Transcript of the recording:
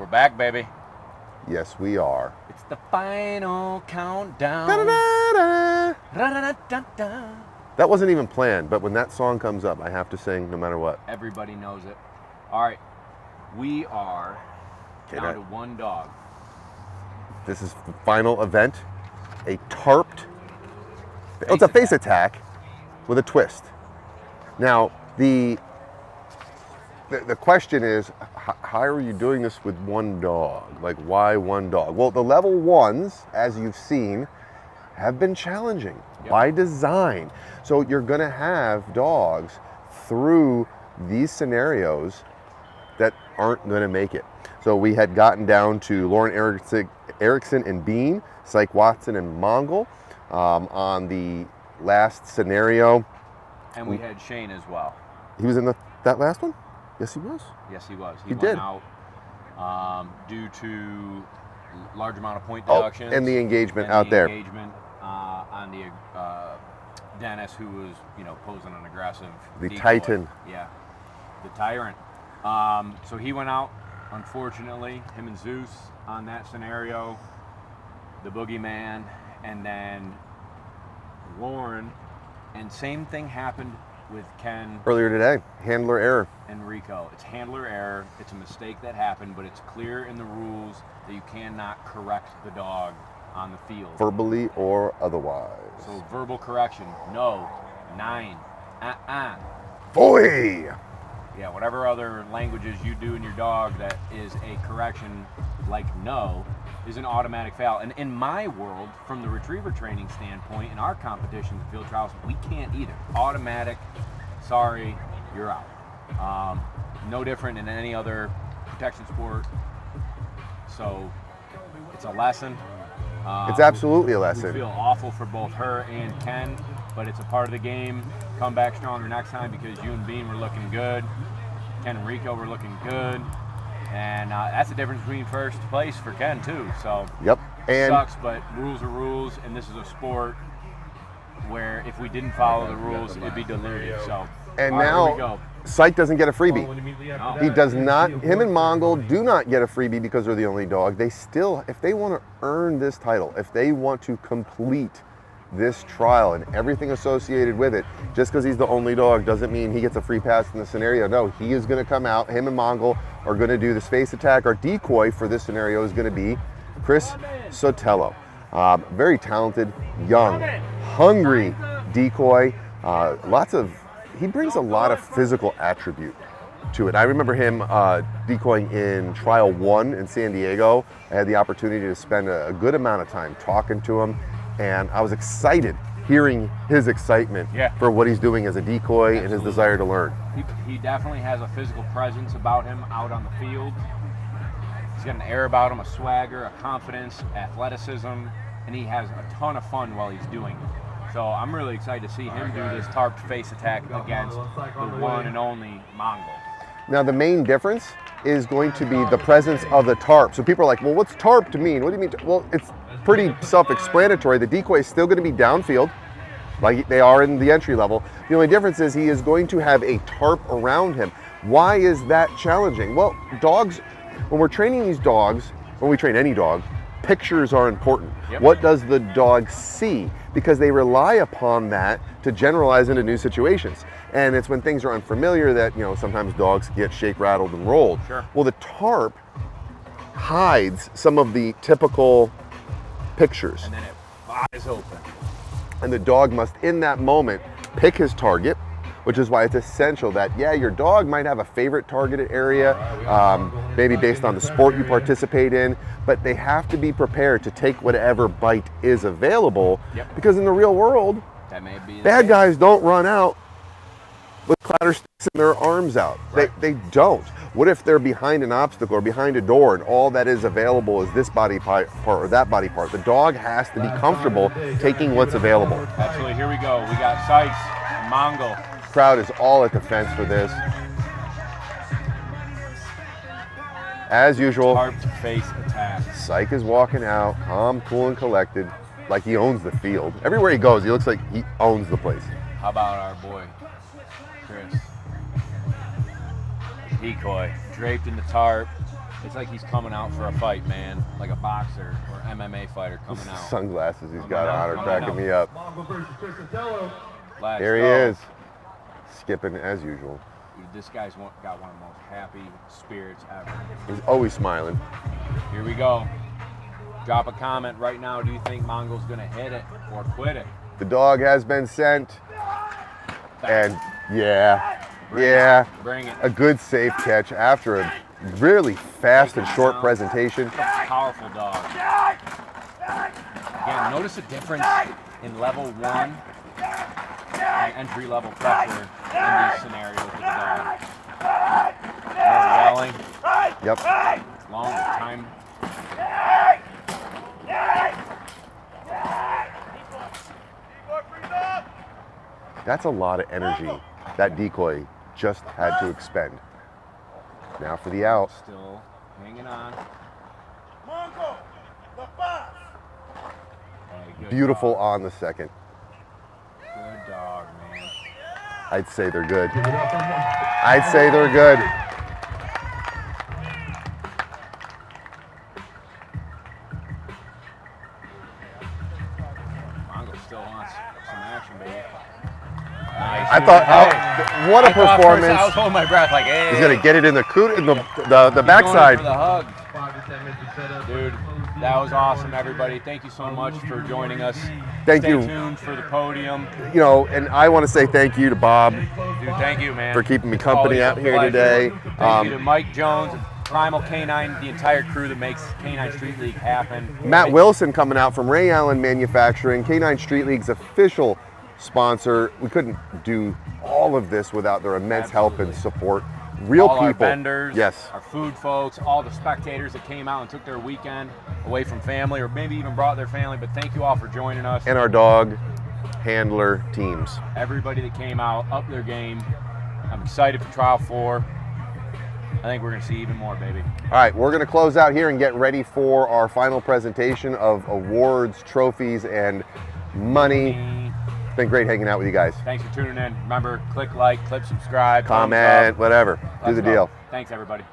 We're back, baby. Yes, we are. It's the final countdown. Da-da-da-da. Ra-da-da-da-da. That wasn't even planned, but when that song comes up, I have to sing no matter what. Everybody knows it. All right, we are down to one dog. This is the final event. A tarped. It's a face attack with a twist. Now, the question is, how are you doing this with one dog? Like, why one dog? Well, the level ones, as you've seen, have been challenging by design. So you're gonna have dogs through these scenarios that aren't gonna make it. So we had gotten down to Lauren Erickson and Bean, Psych Watson and Mongol on the last scenario. And we had Shane as well. He was in that last one? Yes, he was. Yes, he was. He went did. out due to large amount of point deductions. And the engagement and out there. Engagement on the Dennis, who was, posing an aggressive The decoy. Titan. Yeah, the tyrant. So he went out, unfortunately, him and Zeus on that scenario, the boogeyman, and then Lauren. And same thing happened with Ken. Earlier today, handler error. And Rico. It's handler error. It's a mistake that happened, but it's clear in the rules that you cannot correct the dog on the field. Verbally or otherwise. So verbal correction, no, 9, Boy! Yeah, whatever other languages you do in your dog that is a correction like no is an automatic foul. And in my world, from the retriever training standpoint, in our competitions and field trials, we can't either. Automatic, sorry, you're out. No different in any other protection sport. So it's a lesson. It's absolutely a lesson. We feel awful for both her and Ken, but it's a part of the game. Come back stronger next time, because you and Bean were looking good. Ken and Rico were looking good. And that's the difference between first place for Ken, too. So yep. And sucks, but rules are rules, and this is a sport where if we didn't follow the rules, it'd be diluted. So and right, now here we go. Psych doesn't get a freebie. No. He does not. Him and Mongol do not get a freebie because they're the only dog. They still, if they want to earn this title, if they want to complete this trial and everything associated with it, just because he's the only dog doesn't mean he gets a free pass in the scenario. No, he is going to come out. Him and Mongol are going to do this face attack. Our decoy for this scenario is going to be Chris Sotelo. Very talented, young, hungry decoy. He brings a lot of physical attribute to it. I remember him decoying in Trial 1 in San Diego. I had the opportunity to spend a good amount of time talking to him, and I was excited hearing his excitement for what he's doing as a decoy and his desire to learn. He definitely has a physical presence about him out on the field. He's got an air about him, a swagger, a confidence, athleticism, and he has a ton of fun while he's doing it. So I'm really excited to see him do this tarped face attack against the one and only Mongol. Now the main difference is going to be the presence of the tarp. So people are like, well, what's tarp to mean? What do you mean? Well, it's pretty self-explanatory. The decoy is still going to be downfield, like they are in the entry level. The only difference is he is going to have a tarp around him. Why is that challenging? Well, dogs, when we're training these dogs, when we train any dog, pictures are important. Yep. What does the dog see? Because they rely upon that to generalize into new situations. And it's when things are unfamiliar that, sometimes dogs get shake, rattled, and rolled. Sure. Well, the tarp hides some of the typical pictures. And then it flies open. And the dog must, in that moment, pick his target, which is why it's essential that, your dog might have a favorite targeted area, maybe based on the sport you participate in, but they have to be prepared to take whatever bite is available, because in the real world, that may be bad guys don't run out with clatter sticks and their arms out. Right. They don't. What if they're behind an obstacle or behind a door and all that is available is this body part or that body part? The dog has to be comfortable taking what's available. Absolutely. Here we go. We got Sykes and Mongol. Crowd is all at the fence for this. As usual, Tarped face attack. Psych is walking out, calm, cool, and collected, like he owns the field. Everywhere he goes, he looks like he owns the place. How about our boy, Chris? Decoy, draped in the tarp, It's like he's coming out for a fight, man. Like a boxer or MMA fighter coming out. Sunglasses he's Coming got out, on are coming cracking out. me up. Let's Here he go. is, skipping as usual. Dude, this guy's got one of the most happy spirits ever. He's always smiling. Here we go. Drop a comment right now. Do you think Mongo's gonna hit it or quit it? The dog has been sent, and Bring it. a good safe catch after a really fast and short presentation. Powerful dog. Again, notice the difference in level 1 and entry level pressure in these scenarios with the dog. More yelling, Yep. longer time. That's a lot of energy that decoy just had to expend. Now for the out. Still hanging on. Hey, good Beautiful dog. on the second. Good dog, man. I'd say they're good. I'd say they're good. Mongo still wants some action, baby. Nice. I thought, oh, what a I thought first performance. I was holding my breath, like, hey. He's gonna get it in the the Going backside. for the hug. Dude, that was awesome, everybody. Thank you so much for joining us. Thank Stay you. tuned for the podium. You know, and I want to say thank you to Bob Dude, thank you, man. for keeping me company Always out a here pleasure. today. Thank you to Mike Jones, Primal K9, the entire crew that makes K9 Street League happen. Matt Wilson coming out from Ray Allen Manufacturing, K9 Street League's official sponsor. We couldn't do all of this without their immense help and support. Real all people. our vendors, Yes. our food folks, all the spectators that came out and took their weekend away from family or maybe even brought their family, but thank you all for joining us. And our dog handler teams. Everybody that came out, up their game. I'm excited for Trial 4. I think we're going to see even more, baby. All right, we're going to close out here and get ready for our final presentation of awards, trophies, and money. It's been great hanging out with you guys. Thanks for tuning in. Remember, click like, click subscribe, thumbs Comment, up. whatever. Do Let's the go. deal. Thanks, everybody.